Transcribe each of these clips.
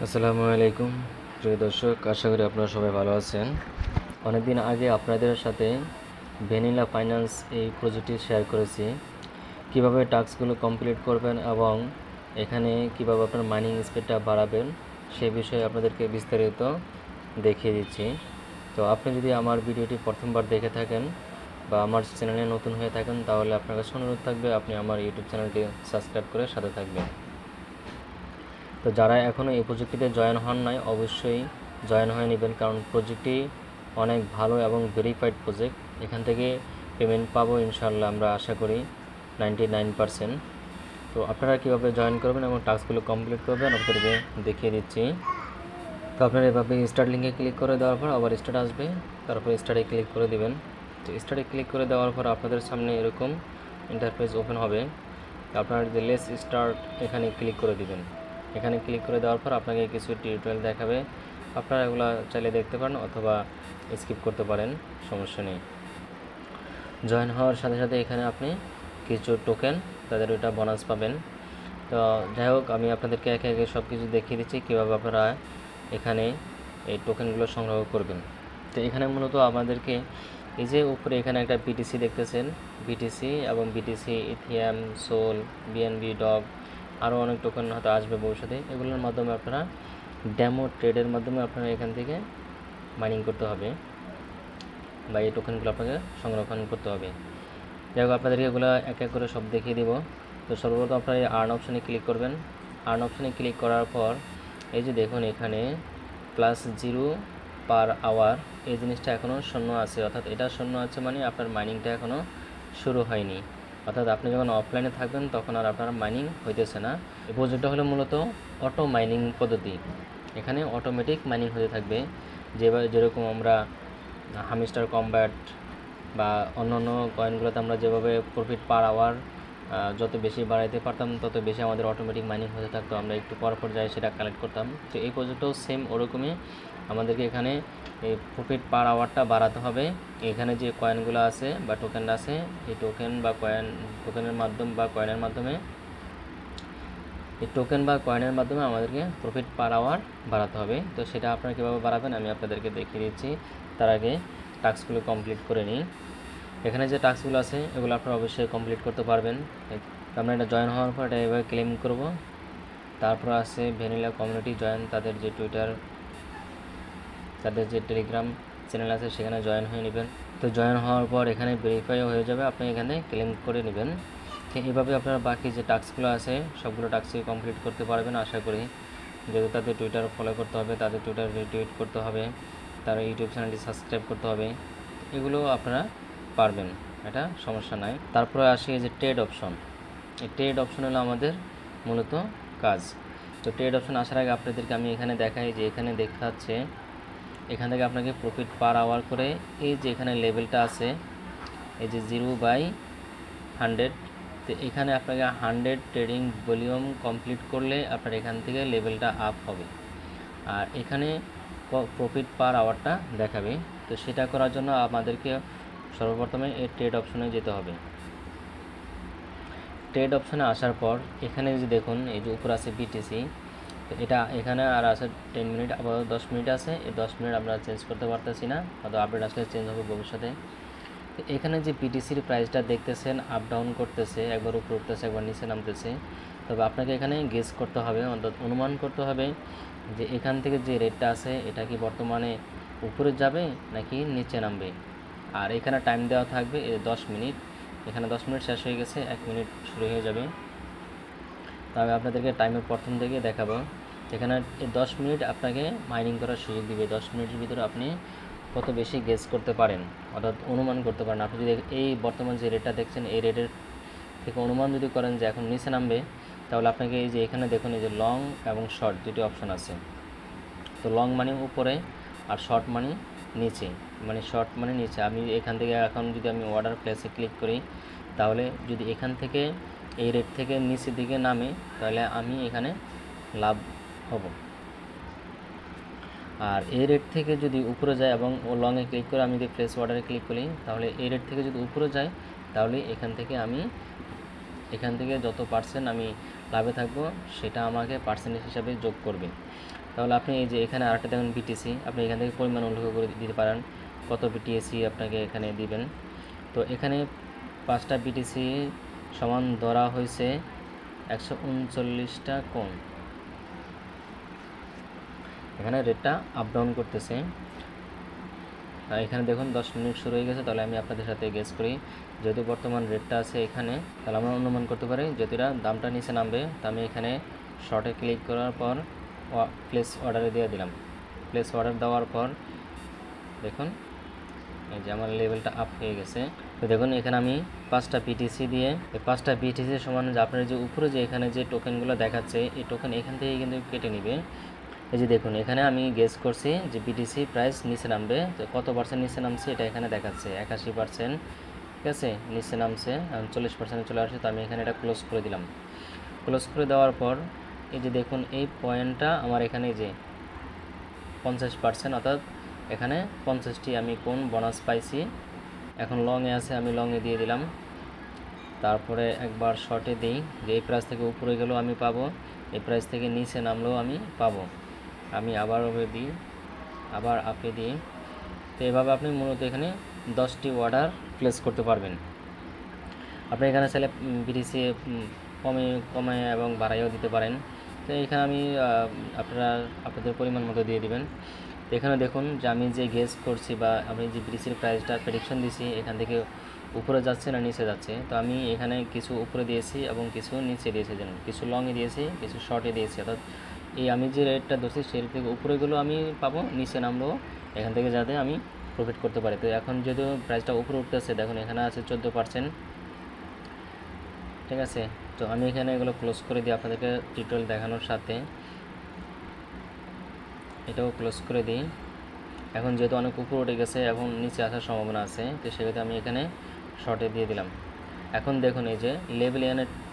আসসালামু আলাইকুম প্রিয় দর্শক, আশা করি আপনারা সবাই ভালো আছেন। অনেকদিন আগে আপনাদের সাথে ভ্যানিলা ফাইন্যান্স এই প্রজেক্টটি শেয়ার করেছি, কিভাবে টাস্কগুলো কমপ্লিট করবেন এবং এখানে কিভাবে আপনার মাইনিং স্পিডটা বাড়াবেন সে বিষয়ে আপনাদেরকে বিস্তারিত দেখিয়ে দিচ্ছি। তো আপনি যদি আমার ভিডিওটি প্রথমবার দেখে থাকেন বা আমার চ্যানেলে নতুন হয়ে থাকেন, তাহলে আপনার কাছে অনুরোধ থাকবে আপনি আমার ইউটিউব চ্যানেলটি সাবস্ক্রাইব করে সাথে থাকবেন। তো যারা এখনও এই প্রজেক্টটিতে জয়েন হন নাই, অবশ্যই জয়েন হয়ে নেবেন, কারণ প্রজেক্টটি অনেক ভালো এবং ভেরিফাইড প্রজেক্ট। এখান থেকে পেমেন্ট পাবো ইনশাআল্লাহ, আমরা আশা করি 99%। তো আপনারা কীভাবে জয়েন করবেন এবং টাস্কগুলো কমপ্লিট করবেন আপনাদেরকে দেখিয়ে দিচ্ছি। তো আপনারা এভাবে স্টার্ট লিঙ্কে ক্লিক করে দেওয়ার পর আবার স্টার্ট আসবে, তারপর স্টার্টে ক্লিক করে দেবেন। তো স্টার্টে ক্লিক করে দেওয়ার পর আপনাদের সামনে এরকম ইন্টারফেস ওপেন হবে। আপনারা যে লেটস স্টার্ট এখানে ক্লিক করে দিবেন। এখানে ক্লিক করে দেওয়ার পর আপনাকে কিছু টিউটোরিয়াল দেখাবে, আপনারা এগুলো চাইলে দেখতে পারেন অথবা স্কিপ করতে পারেন, সমস্যা নেই। জয়েন হওয়ার সাথে সাথে এখানে আপনি কিছু টোকেন, তাদের ওইটা বোনাস পাবেন। তো যাই হোক, আমি আপনাদেরকে একে একে সব কিছু দেখিয়ে দিচ্ছি কীভাবে আপনারা এখানে এই টোকেনগুলো সংগ্রহ করবেন। তো এখানে মূলত আমাদেরকে এই যে উপরে এখানে একটা বিটিসি দেখতেছেন, বিটিসি এবং বিটিসি ইথিয়াম, সোল, বিএনবি, ডগ, আরও অনেক টোকেন হয়তো আসবে ভবিষ্যতে। এগুলোর মাধ্যমে আপনারা ডেমো ট্রেডের মাধ্যমে আপনারা এখান থেকে মাইনিং করতে হবে বা এই টোকেনগুলো আপনাকে সংরক্ষণ করতে হবে। যাই হোক, আপনাদেরকে এগুলো এক এক করে সব দেখিয়ে দেবো। তো সর্বপ্রথম আপনারা এই আর্ন অপশানে ক্লিক করবেন। আর্ন অপশানে ক্লিক করার পর এই যে দেখুন এখানে +0 পার আওয়ার এই জিনিসটা এখনও শূন্য আছে, অর্থাৎ এটা শূন্য আছে মানে আপনার মাইনিংটা এখনও শুরু হয়নি, অর্থাৎ আপনি যখন অফলাইনে থাকবেন তখন আর আপনার মাইনিং হইতেছে না। এই প্রজেক্টটা হলো মূলত অটো মাইনিং পদ্ধতি। এখানে অটোমেটিক মাইনিং হতে থাকবে, যেরকম আমরা হামিস্টার কম্ব্যাট বা অন্য অন্য কয়েনগুলোতে আমরা যেভাবে প্রফিট পার আওয়ার যত বেশি বাড়াইতে পারতাম তত বেশি আমাদের অটোমেটিক মাইনিং হতে থাকতো, আমরা একটু পর যাই সেটা কালেক্ট করতাম। তো এই প্রজেক্টটাও সেম ওরকমই, আমাদেরকে এখানে এই প্রফিট পার আওয়ারটা বাড়াতে হবে। এখানে যে কয়েনগুলো আছে বা টোকেন আছে, এই টোকেন বা টোকেনের মাধ্যমে এই টোকেন বা কয়েনের মাধ্যমে আমাদেরকে প্রফিট পার আওয়ার বাড়াতে হবে। তো সেটা আপনারা কীভাবে বাড়াবেন আমি আপনাদেরকে দেখিয়ে দিচ্ছি। তার আগে টাস্কগুলো কমপ্লিট করে নিই। এখানে যে টাস্কগুলো আছে এগুলো আপনারা অবশ্যই কমপ্লিট করতে পারবেন। আমরা এটা জয়েন হওয়ার পর এটা এভাবে ক্লেম করব। তারপর আছে ভ্যানিলা কমিউনিটি জয়েন, তাদের যে টুইটার, তাদের যে টেলিগ্রাম চ্যানেল আছে সেখানে জয়েন হয়ে নেবেন। তো জয়েন হওয়ার পর এখানে ভেরিফাইও হয়ে যাবে, আপনি এখানে ক্লেম করে নেবেন। তো এইভাবে আপনারা বাকি যে টাস্কগুলো আছে সবগুলো টাস্কই কমপ্লিট করতে পারবেন আশা করি। যেহেতু তাদের টুইটার ফলো করতে হবে, তাদের টুইটার রিটুইট করতে হবে, তার ইউটিউব চ্যানেলটি সাবস্ক্রাইব করতে হবে, এগুলো আপনারা পারবেন, এটা সমস্যা নাই। তারপরে আসি এই যে ট্রেড অপশন। এই ট্রেড অপশন হলো আমাদের মূলত কাজ। তো ট্রেড অপশন আসার আগে আপনাদেরকে আমি এখানে দেখাই যে এখানে দেখাচ্ছে এখান থেকে আপনাকে প্রফিট পার আওয়ার করে এই যে এখানে লেভেলটা আছে, এই যে 0/100, তো এখানে আপনাকে 100 ট্রেডিং ভলিউম কমপ্লিট করলে আপনার এখান থেকে লেভেলটা আপ হবে আর এখানে প্রফিট পার আওয়ারটা দেখাবে। তো সেটা করার জন্য আমাদেরকে সর্বপ্রথমে এই ট্রেড অপশনে যেতে হবে। ট্রেড অপশনে আসার পর এখানে যে দেখুন এই যে উপর আছে বিটিসি, তো এটা এখানে আর আছে 10 মিনিট, আবার 10 মিনিট আছে। এই 10 মিনিট আমরা চেঞ্জ করতে পারতেছি না, হয়তো আপডেট আসলে চেঞ্জ হবে ভবিষ্যতে। তো এখানে যে বিটিসির প্রাইসটা দেখতেছেন আপ ডাউন করতেছে, একবার উপরে উঠতেছে একবার নিচে নামতেছে। তবে আপনাকে এখানে গেস করতে হবে, অর্থাৎ অনুমান করতে হবে যে এখান থেকে যে রেটটা আছে এটা কি বর্তমানে উপরে যাবে নাকি নিচে নামবে। আর এখানে টাইম দেওয়া থাকবে 10 মিনিট। এখানে 10 মিনিট শেষ হয়ে গেছে, 1 মিনিট শুরু হয়ে যাবে। তো আমি আপনাদেরকে টাইমের প্রথম থেকে দেখাবো। এখানে এই 10 মিনিট আপনাকে মাইনিং করার সুযোগ দিবে। 10 মিনিটের ভিতরে আপনি কত বেশি গেস করতে পারেন, অর্থাৎ অনুমান করতে পারেন। আপনি যদি এই বর্তমান যে রেটটা দেখছেন এই রেটের থেকে অনুমান যদি করেন যে এখন নিচে নামবে, তাহলে আপনাকে এই যে এখানে দেখুন এই যে লং এবং শর্ট দুটি অপশন আছে। তো লং মানে উপরে আর শর্ট মানে নিচে, মানে শর্ট মানে নিচে। আমি এখান থেকে এখন যদি আমি অর্ডার প্লেসে ক্লিক করি, তাহলে যদি এখান থেকে এই রেট থেকে নিচের দিকে নামে তাহলে আমি এখানে লাভ হব। আর এই রেট থেকে যদি উপরে যায় এবং লংয়ে ক্লিক করে আমি যদি প্লেস অর্ডারে ক্লিক করি, তাহলে এই রেট থেকে যদি উপরে যায় তাহলে এখান থেকে যত পার্সেন্ট আমি লাভে থাকবো সেটা আমাকে পার্সেন্টেজ হিসাবে যোগ করবে। তাহলে আপনি এই যে এখানে আরেকটা দেখুন বিটিসি, আপনি এখান থেকে পরিমাণ উল্লেখ করে দিতে পারেন কত বিটিএসি আপনাকে এখানে দিবেন। তো এখানে 5টা বিটিসি সমান ধরা হয়েছে 139টা কোণ। এখানে রেটটা আপ ডাউন করতেছে। এখানে দেখুন 10 মিনিট শুরু হয়ে গেছে। তাহলে আমি আপনাদের সাথে গেস করি, যেহেতু বর্তমান রেটটা আছে এখানে, তাহলে আমরা অনুমান করতে পারি যেহেতু এটা দামটা নিচে নামবে। তো আমি এখানে শর্টে ক্লিক করার পর প্লেস অর্ডারে দিয়ে দিলাম। প্লেস অর্ডার দেওয়ার পর দেখুন এই যে আমার লেভেলটা আপ হয়ে গেছে। তো দেখুন এখানে আমি 5টা বিটিসি দিয়ে, এই 5টা বিটিসি সমান যে আপনার যে উপরে যে এখানে যে টোকেনগুলো দেখাচ্ছে, এই টোকেন এখান থেকে কিন্তু কেটে নেবে। এই যে দেখুন এখানে আমি গেস করছি যে বিটিসি প্রাইস নিচে নামবে। তো কত পার্সেন্ট নিচে নামছে এটা এখানে দেখাচ্ছে 81%, ঠিক আছে, নিচে নামছে 40% চলে আসছে। তো আমি এখানে এটা ক্লোজ করে দিলাম। ক্লোজ করে দেওয়ার পর এই যে দেখুন এই পয়েন্টটা আমার এখানে যে 50%, অর্থাৎ এখানে 50টি আমি কোন বোনাস পাইছি। এখন লংয়ে আছে, আমি লংয়ে দিয়ে দিলাম। তারপরে একবার শর্টে দিই যে এই প্রাইস থেকে উপরে গেলেও আমি পাবো, এই প্রাইস থেকে নিচে নামলেও আমি পাবো। আমি আবার ওভাবে দিই, আবার আপে দিই। তো এভাবে আপনি মূলত এখানে 10টি অর্ডার প্লেস করতে পারবেন। আপনি এখানে চাইলে বিটিসি কমে এবং বাড়াইও দিতে পারেন। তো এখানে আমি আপনাদের পরিমাণ মতো দিয়ে দিবেন। তো এখানে দেখুন যে আমি যে গেস করছি বা আমি যে বিটিসির প্রাইসটা প্রেডিকশন দিয়েছি এখান থেকে উপরে যাচ্ছে না নিচে যাচ্ছে। তো আমি এখানে কিছু উপরে দিয়েছি এবং কিছু নিচে দিয়েছি, যেন কিছু লংয়ে দিয়েছি, কিছু শর্টে দিয়েছি। অর্থাৎ এই আমি যে রেটটা ধরছি সেই রেট থেকে উপরে গেলেও আমি পাবো, নিচে নামলেও এখান থেকে যাতে আমি প্রফিট করতে পারি। তো এখন যেহেতু প্রাইসটা উপরে উঠতেছে, দেখুন এখানে আছে 14%, ঠিক আছে। তো আমি এখানে এগুলো ক্লোজ করে দিই আপনাদেরকে টিউটোরিয়াল দেখানোর সাথে, এটাও ক্লোজ করে দিই। এখন যেহেতু অনেক উপরে উঠে গেছে, এখন নিচে আসার সম্ভাবনা আছে, তো সেক্ষেত্রে আমি এখানে শর্টে দিয়ে দিলাম। এখন দেখুন এই যে লেভেল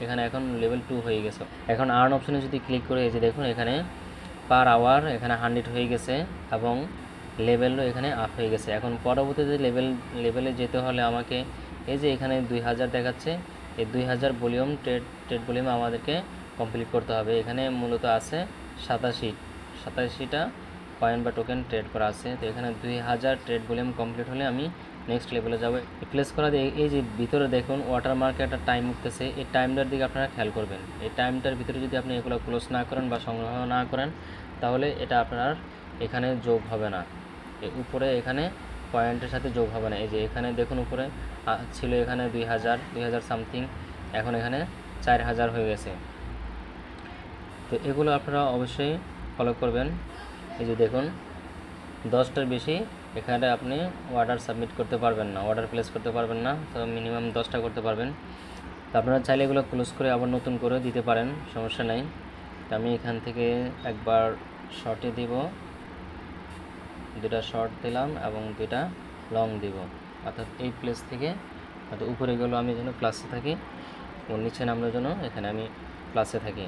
এখানে এখন লেভেল 2 হয়ে গেছে। এখন আর্ন অপশনে যদি ক্লিক করে এই যে দেখুন এখানে পার আওয়ার এখানে 100 হয়ে গেছে এবং লেভেলও এখানে আপ হয়ে গেছে। এখন পরবর্তীতে লেভেলে যেতে হলে আমাকে এই যে এখানে 2000 দেখাচ্ছে, এই 2000 ভলিউম ট্রেড ভলিউম আমাদেরকে কমপ্লিট করতে হবে। এখানে মূলত আছে 87টা কয়েন বা টোকেন ট্রেড করা আছে। তো এখানে 2000 ট্রেড ভলিউম কমপ্লিট হলে আমি নেক্সট লেভেলে যাবো। প্লেস করা দিয়ে এই যে ভিতরে দেখুন ওয়াটারমার্কে একটা টাইম উঠতেছে, এই টাইমটার দিকে আপনারা খেয়াল করবেন। এই টাইমটার ভিতরে যদি আপনি এগুলো ক্লোজ না করেন বা সংগ্রহ না করেন, তাহলে এটা আপনার এখানে যোগ হবে না, উপরে এখানে পয়েন্টের সাথে যোগ হবে না। এই যে এখানে দেখুন উপরে ছিল এখানে 2000 সামথিং, এখন এখানে 4000 হয়ে গেছে। তো এগুলো আপনারা অবশ্যই ফলো করবেন। এই যে দেখুন 10টার বেশি এখানে আপনি অর্ডার সাবমিট করতে পারবেন না, অর্ডার প্লেস করতে পারবেন না। তো মিনিমাম 10টা করতে পারবেন। তো আপনারা চাইলে এগুলো ক্লোজ করে আবার নতুন করে দিতে পারেন, সমস্যা নেই। তো আমি এখান থেকে একবার শর্টে দিব, 2টা শর্ট দিলাম এবং 2টা লং দিব। অর্থাৎ এই প্লেস থেকে অর্থাৎ উপরে গেলেও আমি যেন প্লাসে থাকি ও নিচে নামলেও যেন এখানে আমি প্লাসে থাকি।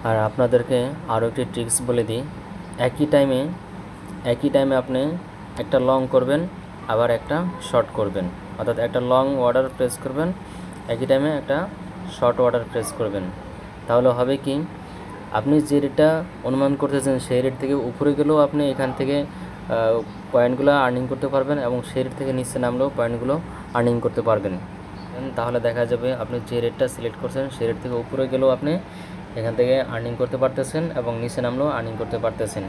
আর আপনাদেরকে আরও একটি ট্রিক্স বলে দিই, একই টাইমে আপনি একটা লং করবেন আবার একটা শর্ট করবেন। অর্থাৎ একটা লং অর্ডার প্রেস করবেন, একই টাইমে একটা শর্ট অর্ডার প্রেস করবেন। তাহলে হবে কি, আপনি যে রেটটা অনুমান করতেছেন সেই রেট থেকে উপরে গেলেও আপনি এখান থেকে পয়েন্টগুলো আর্নিং করতে পারবেন এবং সেই রেট থেকে নিচে নামলেও পয়েন্টগুলো আর্নিং করতে পারবেন। তাহলে দেখা যাবে আপনি যে রেটটা সিলেক্ট করছেন সেই রেট থেকে উপরে গেলেও আপনি এখান থেকে আর্নিং করতে পারতেছেন এবং নিচে নামলেও আর্নিং করতে পারতেছেন।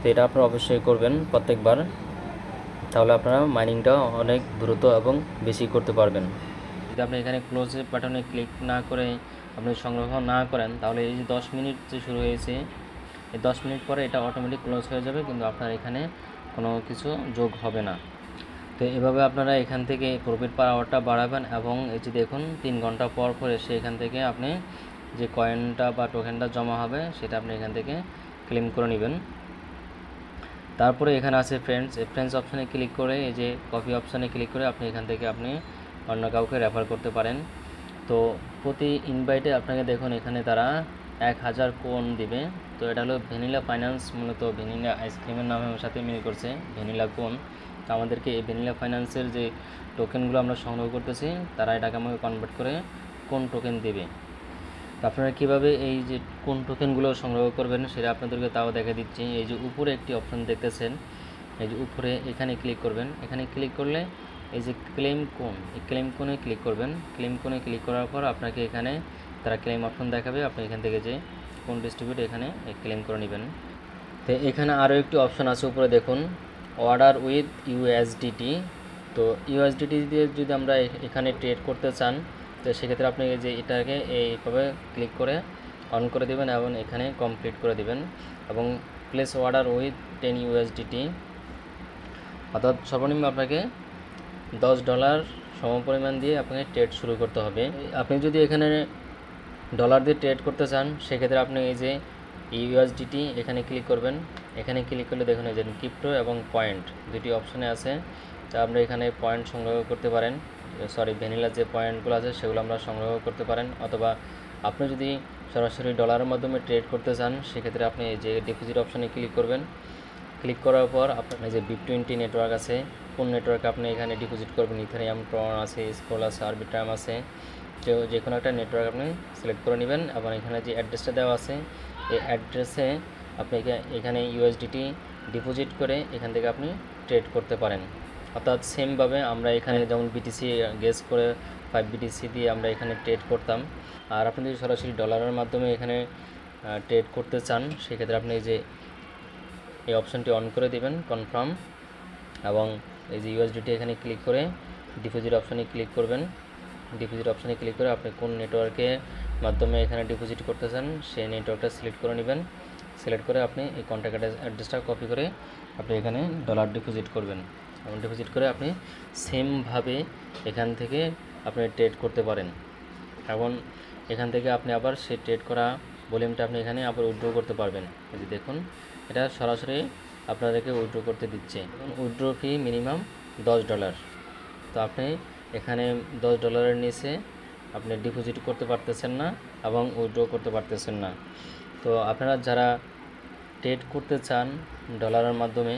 তো এটা আপনারা অবশ্যই করবেন প্রত্যেকবার, তাহলে আপনারা মাইনিংটা অনেক দ্রুত এবং বেশি করতে পারবেন। যদি আপনি এখানে ক্লোজ বাটনে ক্লিক না করে আপনি সংগ্রহ না করেন, তাহলে এই যে 10 মিনিট যে শুরু হয়েছে, এই 10 মিনিট পরে এটা অটোমেটিক ক্লোজ হয়ে যাবে, কিন্তু আপনার এখানে কোনো কিছু যোগ হবে না। তো এভাবে আপনারা এখান থেকে প্রফিট পার আওয়ারটা বাড়াবেন এবং এই যে দেখুন 3 ঘন্টা পর পর এসে এখান থেকে আপনি যে কয়েনটা বা টোকেনটা জমা হবে সেটা আপনি এখান থেকে ক্লেম করে নেবেন। তারপরে এখানে আছে ফ্রেন্ডস অপশানে ক্লিক করে এই যে কপি অপশানে ক্লিক করে আপনি এখান থেকে আপনি অন্য কাউকে রেফার করতে পারেন। তো প্রতি ইনভাইটে আপনাকে দেখুন এখানে তারা 1000 কোন দিবে। তো এটা হলো ভ্যানিলা ফাইন্যান্স, মূলত ভ্যানিলা আইসক্রিমের নামের সাথে মিল করছে ভ্যানিলা কোন। তো আমাদেরকে এই ভ্যানিলা ফাইন্যান্সের যে টোকেনগুলো আমরা সংগ্রহ করতেছি তারা এটাকে আমাকে কনভার্ট করে কোন টোকেন দিবে। আপনারা কীভাবে এই যে কোন টোকেনগুলো সংগ্রহ করবেন সেটা আপনাদেরকে তাও দেখা দিচ্ছি। এই যে উপরে একটি অপশন দেখতেছেন, এই যে উপরে এখানে ক্লিক করবেন। এখানে ক্লিক করলে এই যে ক্লেম কোন, এই ক্লেম কোনে ক্লিক করবেন। ক্লেম কোনে ক্লিক করার পর আপনাকে এখানে তারা ক্লেম অপশন দেখাবে। আপনি এখান থেকে যে কোন ডিস্ট্রিবিউট এখানে ক্লেম করে নেবেন। তো এখানে আরও একটি অপশন আছে উপরে দেখুন, অর্ডার উইথ ইউএসডিটি। তো ইউএসডিটি দিয়ে যদি আমরা এখানে ট্রেড করতে চান, তো সেক্ষেত্রে আপনি এই যে এটাকে এইভাবে ক্লিক করে অন করে দেবেন এবং এখানে কমপ্লিট করে দিবেন এবং প্লেস অর্ডার উইথ 10 ইউএসডিটি, অর্থাৎ সর্বনিম্ন আপনাকে $10 সমপরিমাণ দিয়ে আপনাকে ট্রেড শুরু করতে হবে। আপনি যদি এখানে ডলার দিয়ে ট্রেড করতে চান সেক্ষেত্রে আপনি এই যে ইউএসডিটি এখানে ক্লিক করবেন। এখানে ক্লিক করলে দেখুন এই যে ক্রিপ্টো এবং পয়েন্ট দুটি অপশনে আছে। তা আমরা এখানে পয়েন্ট সংগ্রহ করতে পারেন, ভ্যানিলার যে পয়েন্টগুলো আছে সেগুলো আমরা সংগ্রহ করতে পারেন, অথবা আপনি যদি সরাসরি ডলারের মাধ্যমে ট্রেড করতে চান সেক্ষেত্রে আপনি এই যে ডিপোজিট অপশনে ক্লিক করবেন। ক্লিক করার পর আপনার যে BIP20 নেটওয়ার্ক আছে, কোন নেটওয়ার্কে আপনি এখানে ডিপোজিট করবেন, ইথেরিয়াম, ট্রন আছে, স্কোল আছে, আরবিট্রাম আছে, যে কোনো একটা নেটওয়ার্ক আপনি সিলেক্ট করে নেবেন এবং এখানে যে অ্যাড্রেসটা দেওয়া আছে এই অ্যাড্রেসে আপনি এখানে ইউএসডিটি ডিপোজিট করে এখান থেকে আপনি ট্রেড করতে পারেন। অর্থাৎ সেমভাবে আমরা এখানে যেমন বিটিসি গেস করে 5 বিটিসি দিয়ে আমরা এখানে ট্রেড করতাম। আর আপনি যদি সরাসরি ডলারের মাধ্যমে এখানে ট্রেড করতে চান সেক্ষেত্রে আপনি এই যে এই অপশনটি অন করে দেবেন, কনফার্ম, এবং এই যে ইউএসডিটি এখানে ক্লিক করে ডিপোজিট অপশনে ক্লিক করবেন। ডিপোজিট অপশনে ক্লিক করে আপনি কোন নেটওয়ার্কের মাধ্যমে এখানে ডিপোজিট করতে চান সেই নেটওয়ার্কটা সিলেক্ট করে নেবেন। সিলেক্ট করে আপনি এই কন্ট্যাক্ট অ্যাড্রেসটা কপি করে আপনি এখানে ডলার ডিপোজিট করবেন এবং ডিপোজিট করে আপনি সেমভাবে এখান থেকে আপনি ট্রেড করতে পারেন এবং এখান থেকে আপনি আবার সেই ট্রেড করা ভলিউমটা আপনি এখানে আবার উইথড্র করতে পারবেন। এই যে দেখুন এটা সরাসরি আপনাদেরকে উইথড্র করতে দিচ্ছে। উইথড্র ফি মিনিমাম $10। তো আপনি এখানে $10 নিচে আপনি ডিপোজিট করতে পারতেছেন না এবং উইথড্র করতে পারতেছেন না। তো আপনারা যারা ট্রেড করতে চান ডলারের মাধ্যমে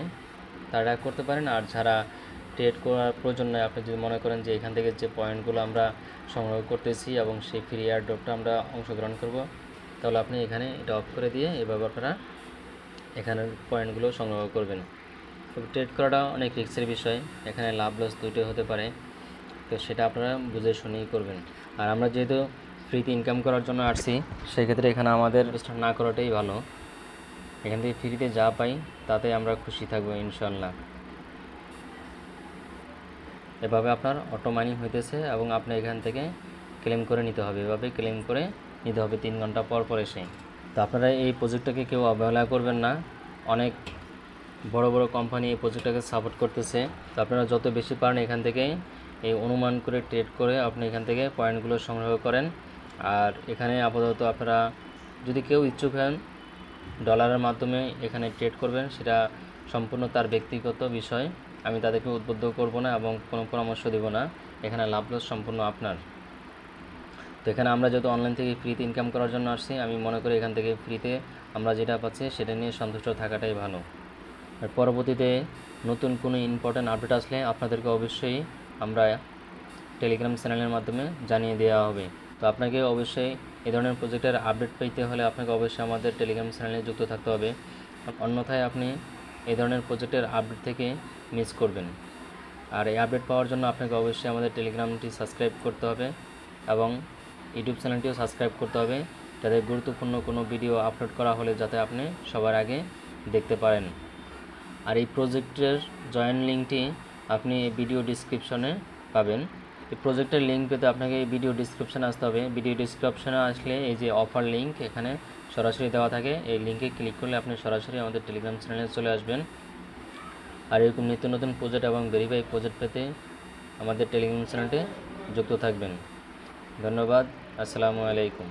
তারা করতে পারেন, আর যারা ট্রেড করার প্রয়োজন নয়, আপনি যদি মনে করেন যে এখান থেকে যে পয়েন্টগুলো আমরা সংগ্রহ করতেছি এবং সেই ফ্রি এয়ারড্রপটা আমরা অংশগ্রহণ করব, তাহলে আপনি এখানে এটা অফ করে দিয়ে এভাবে আপনারা এখানের পয়েন্টগুলো সংগ্রহ করবেন। তবে ট্রেড করাটা অনেক রিস্কের বিষয়, এখানে লাভ লস দুটোই হতে পারে, তো সেটা আপনারা বুঝে শুনেই করবেন। আর আমরা যেহেতু ফ্রিতে ইনকাম করার জন্য আসছি সেক্ষেত্রে এখানে আমাদের ইনভেস্ট না করাটাই ভালো। এখান থেকে ফ্রিতে যা পাই তাতে আমরা খুশি থাকবো ইনশাল্লাহ। এভাবে আপনার অটো মাইনিং হইতেছে এবং আপনি এখান থেকে ক্লেম করে নিতে হবে, এভাবে ক্লেম করে নিতে হবে 3 ঘন্টা পর পর এসে। তো আপনারা এই প্রজেক্টটাকে কেউ অবহেলা করবেন না, অনেক বড় বড় কোম্পানি এই প্রজেক্টটাকে সাপোর্ট করতেছে। তো আপনারা যত বেশি পারেন এখান থেকে এই অনুমান করে ট্রেড করে আপনি এখান থেকে পয়েন্টগুলো সংগ্রহ করেন। আর এখানে আপাতত আপনারা যদি কেউ ইচ্ছুক হন ডলারের মাধ্যমে এখানে ট্রেড করবেন, সেটা সম্পূর্ণ তার ব্যক্তিগত বিষয়, আমি তাদেরকে উদ্বুদ্ধ করব না এবং কোনো পরামর্শ দেব না, এখানে লাভ লস সম্পূর্ণ আপনার। তো এখানে আমরা যেহেতু অনলাইন থেকে ফ্রিতে ইনকাম করার জন্য আসছি, আমি মনে করি এখান থেকে ফ্রিতে আমরা যেটা পাচ্ছি সেটা নিয়ে সন্তুষ্ট থাকাটাই ভালো। আর পরবর্তীতে নতুন কোনো ইম্পর্ট্যান্ট আপডেট আসলে আপনাদেরকে অবশ্যই আমরা টেলিগ্রাম চ্যানেলের মাধ্যমে জানিয়ে দেওয়া হবে। তো আপনাকে অবশ্যই এই ধরনের প্রজেক্টের আপডেট পেতে হলে আপনাকে অবশ্যই আমাদের টেলিগ্রাম চ্যানেলে যুক্ত থাকতে হবে, অন্যথায় আপনি এই ধরনের প্রজেক্টের আপডেট থেকে মিস করবেন। আর এই আপডেট পাওয়ার জন্য আপনাকে অবশ্যই আমাদের টেলিগ্রামটি সাবস্ক্রাইব করতে হবে এবং ইউটিউব চ্যানেলটিও সাবস্ক্রাইব করতে হবে, যাতে গুরুত্বপূর্ণ কোনো ভিডিও আপলোড করা হলে যাতে আপনি সবার আগে দেখতে পারেন। আর এই প্রজেক্টের জয়েন লিঙ্কটি আপনি এই ভিডিও ডিসক্রিপশনে পাবেন। এই প্রজেক্টের লিঙ্ক পেতে আপনাকে এই ভিডিও ডিসক্রিপশানে আসতে হবে। ভিডিও ডিসক্রিপশানে আসলে এই যে অফার লিঙ্ক এখানে সরাসরি দেওয়া থাকে, এই লিঙ্কে ক্লিক করলে আপনি সরাসরি আমাদের টেলিগ্রাম চ্যানেলে চলে আসবেন। আর এরকম নিত্য নতুন প্রজেক্ট এবং ভেরিফাই প্রজেক্ট পেতে আমাদের টেলিগ্রাম চ্যানেলটি যুক্ত থাকবেন। ধন্যবাদ। আসসালামু আলাইকুম।